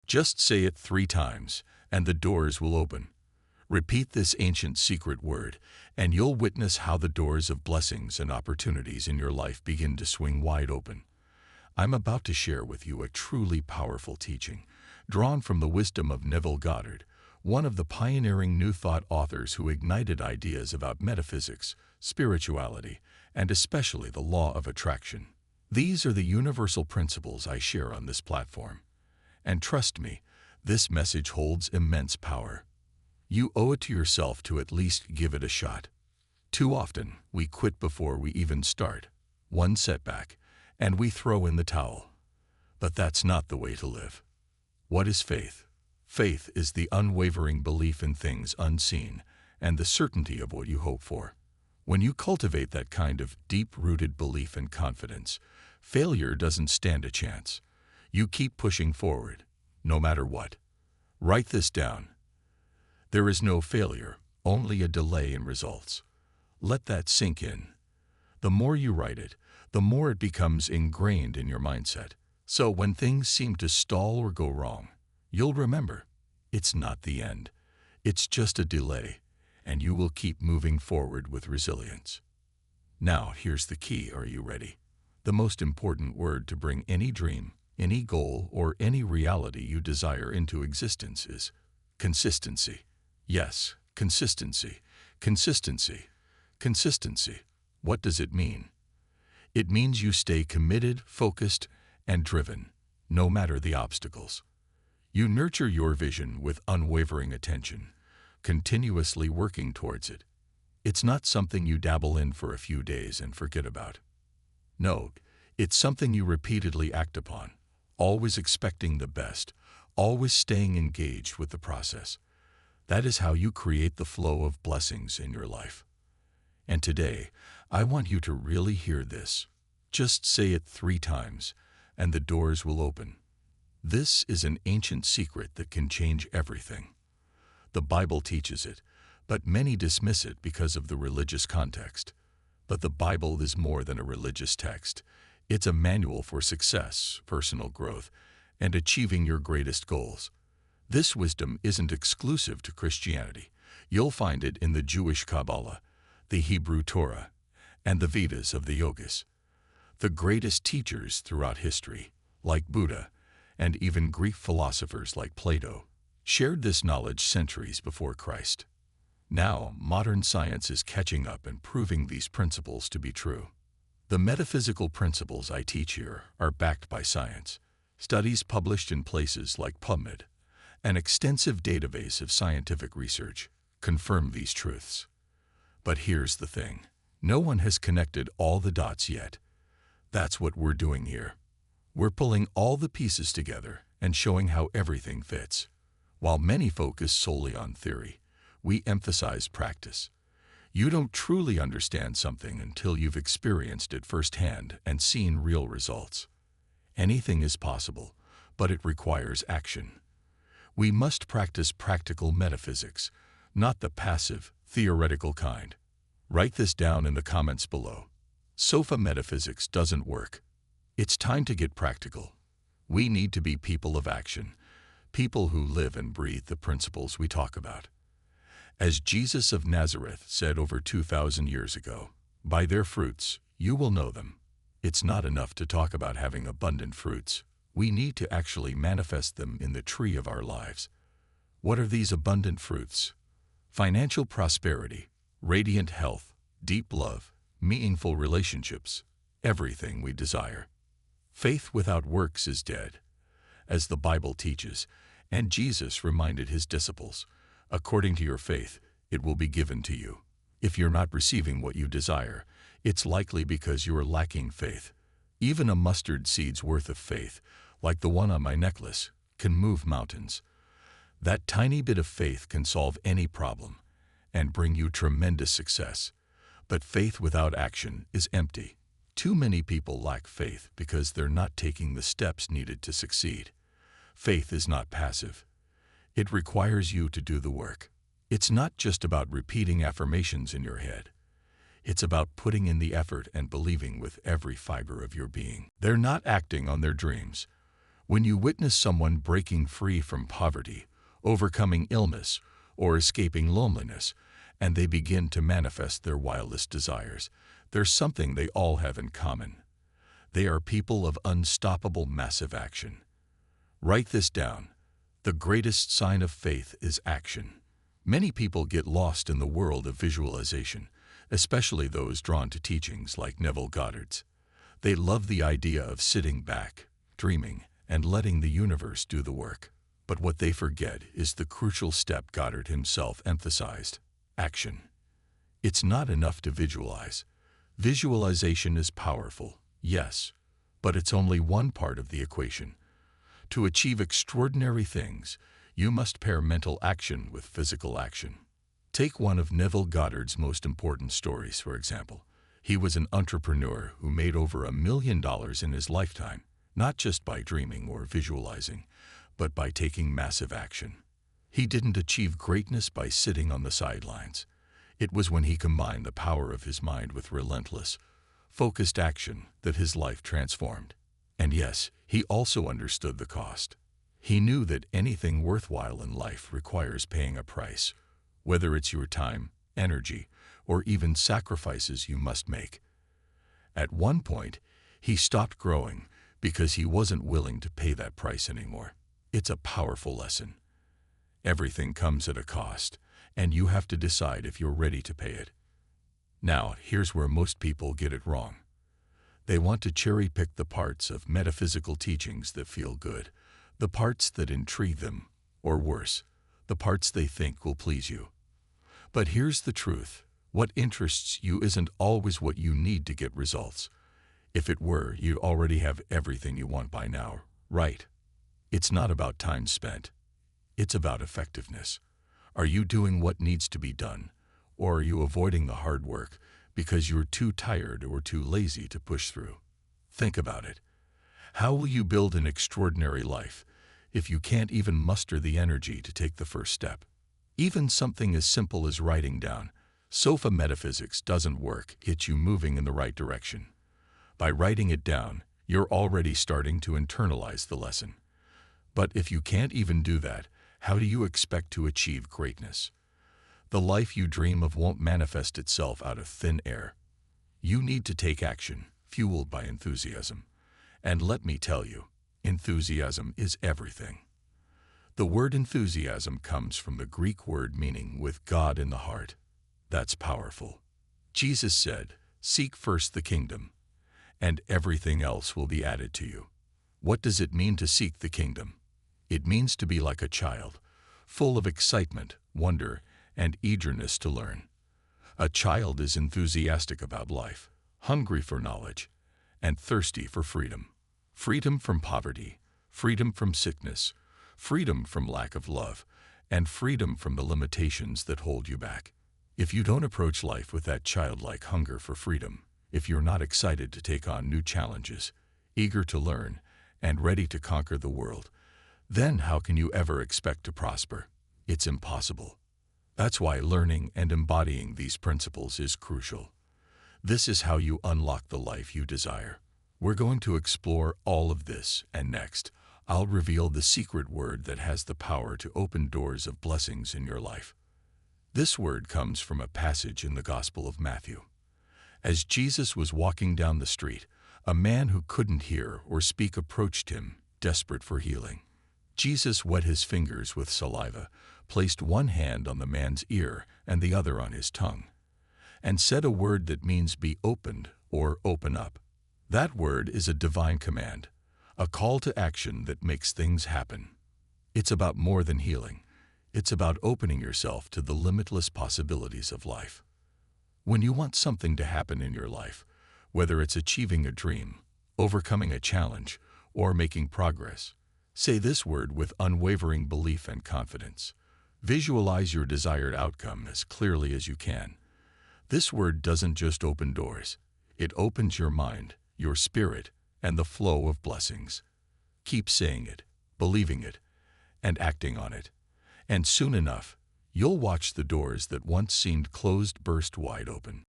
Just say it 3 times, and the doors will open. Repeat this ancient secret word, and you'll witness how the doors of blessings and opportunities in your life begin to swing wide open. I'm about to share with you a truly powerful teaching, drawn from the wisdom of Neville Goddard, one of the pioneering New Thought authors who ignited ideas about metaphysics, spirituality, and especially the law of attraction. These are the universal principles I share on this platform. And trust me, this message holds immense power. You owe it to yourself to at least give it a shot. Too often, we quit before we even start. One setback, and we throw in the towel. But that's not the way to live. What is faith? Faith is the unwavering belief in things unseen and the certainty of what you hope for. When you cultivate that kind of deep-rooted belief and confidence, failure doesn't stand a chance. You keep pushing forward, no matter what. Write this down. There is no failure, only a delay in results. Let that sink in. The more you write it, the more it becomes ingrained in your mindset. So when things seem to stall or go wrong, you'll remember, it's not the end. It's just a delay, and you will keep moving forward with resilience. Now, here's the key. Are you ready? The most important word to bring any dream, any goal, or any reality you desire into existence is consistency. Yes, consistency, consistency, consistency. What does it mean? It means you stay committed, focused, and driven, no matter the obstacles. You nurture your vision with unwavering attention, continuously working towards it. It's not something you dabble in for a few days and forget about. No, it's something you repeatedly act upon, always expecting the best, always staying engaged with the process. That is how you create the flow of blessings in your life. And today, I want you to really hear this. Just say it 3 times, and the doors will open. This is an ancient secret that can change everything. The Bible teaches it, but many dismiss it because of the religious context. But the Bible is more than a religious text. It's a manual for success, personal growth, and achieving your greatest goals. This wisdom isn't exclusive to Christianity. You'll find it in the Jewish Kabbalah, the Hebrew Torah, and the Vedas of the yogis. The greatest teachers throughout history, like Buddha, and even Greek philosophers like Plato, shared this knowledge centuries before Christ. Now, modern science is catching up and proving these principles to be true. The metaphysical principles I teach here are backed by science. Studies published in places like PubMed, an extensive database of scientific research, confirm these truths. But here's the thing. No one has connected all the dots yet. That's what we're doing here. We're pulling all the pieces together and showing how everything fits. While many focus solely on theory, we emphasize practice. You don't truly understand something until you've experienced it firsthand and seen real results. Anything is possible, but it requires action. We must practice practical metaphysics, not the passive, theoretical kind. Write this down in the comments below. Sofa metaphysics doesn't work. It's time to get practical. We need to be people of action, people who live and breathe the principles we talk about. As Jesus of Nazareth said over 2,000 years ago, "By their fruits, you will know them." It's not enough to talk about having abundant fruits. We need to actually manifest them in the tree of our lives. What are these abundant fruits? Financial prosperity, radiant health, deep love, meaningful relationships, everything we desire. Faith without works is dead, as the Bible teaches, and Jesus reminded his disciples, according to your faith, it will be given to you. If you're not receiving what you desire, it's likely because you are lacking faith. Even a mustard seed's worth of faith, like the one on my necklace, can move mountains. That tiny bit of faith can solve any problem and bring you tremendous success. But faith without action is empty. Too many people lack faith because they're not taking the steps needed to succeed. Faith is not passive. It requires you to do the work. It's not just about repeating affirmations in your head. It's about putting in the effort and believing with every fiber of your being. They're not acting on their dreams. When you witness someone breaking free from poverty, overcoming illness, or escaping loneliness, and they begin to manifest their wildest desires, there's something they all have in common. They are people of unstoppable massive action. Write this down. The greatest sign of faith is action. Many people get lost in the world of visualization, especially those drawn to teachings like Neville Goddard's. They love the idea of sitting back, dreaming, and letting the universe do the work. But what they forget is the crucial step Goddard himself emphasized: action. It's not enough to visualize. Visualization is powerful, yes, but it's only one part of the equation. To achieve extraordinary things, you must pair mental action with physical action. Take one of Neville Goddard's most important stories, for example. He was an entrepreneur who made over $1 million in his lifetime, not just by dreaming or visualizing, but by taking massive action. He didn't achieve greatness by sitting on the sidelines. It was when he combined the power of his mind with relentless, focused action that his life transformed. And yes, he also understood the cost. He knew that anything worthwhile in life requires paying a price, whether it's your time, energy, or even sacrifices you must make. At one point, he stopped growing because he wasn't willing to pay that price anymore. It's a powerful lesson. Everything comes at a cost, and you have to decide if you're ready to pay it. Now, here's where most people get it wrong. They want to cherry-pick the parts of metaphysical teachings that feel good, the parts that intrigue them, or worse, the parts they think will please you. But here's the truth. What interests you isn't always what you need to get results. If it were, you'd already have everything you want by now, right? It's not about time spent. It's about effectiveness. Are you doing what needs to be done, or are you avoiding the hard work because you're too tired or too lazy to push through? Think about it. How will you build an extraordinary life if you can't even muster the energy to take the first step? Even something as simple as writing down, "Sofa metaphysics doesn't work," gets you moving in the right direction. By writing it down, you're already starting to internalize the lesson. But if you can't even do that, how do you expect to achieve greatness? The life you dream of won't manifest itself out of thin air. You need to take action, fueled by enthusiasm. And let me tell you, enthusiasm is everything. The word enthusiasm comes from the Greek word meaning "with God in the heart." That's powerful. Jesus said, "Seek first the kingdom, and everything else will be added to you." What does it mean to seek the kingdom? It means to be like a child, full of excitement, wonder, and eagerness to learn. A child is enthusiastic about life, hungry for knowledge, and thirsty for freedom. Freedom from poverty, freedom from sickness, freedom from lack of love, and freedom from the limitations that hold you back. If you don't approach life with that childlike hunger for freedom, if you're not excited to take on new challenges, eager to learn, and ready to conquer the world, then how can you ever expect to prosper? It's impossible. That's why learning and embodying these principles is crucial. This is how you unlock the life you desire. We're going to explore all of this, and next, I'll reveal the secret word that has the power to open doors of blessings in your life. This word comes from a passage in the Gospel of Matthew. As Jesus was walking down the street, a man who couldn't hear or speak approached him, desperate for healing. Jesus wet his fingers with saliva, placed one hand on the man's ear and the other on his tongue, and said a word that means "be opened" or "open up." That word is a divine command, a call to action that makes things happen. It's about more than healing. It's about opening yourself to the limitless possibilities of life. When you want something to happen in your life, whether it's achieving a dream, overcoming a challenge, or making progress, say this word with unwavering belief and confidence. Visualize your desired outcome as clearly as you can. This word doesn't just open doors. It opens your mind, your spirit, and the flow of blessings. Keep saying it, believing it, and acting on it. And soon enough, you'll watch the doors that once seemed closed burst wide open.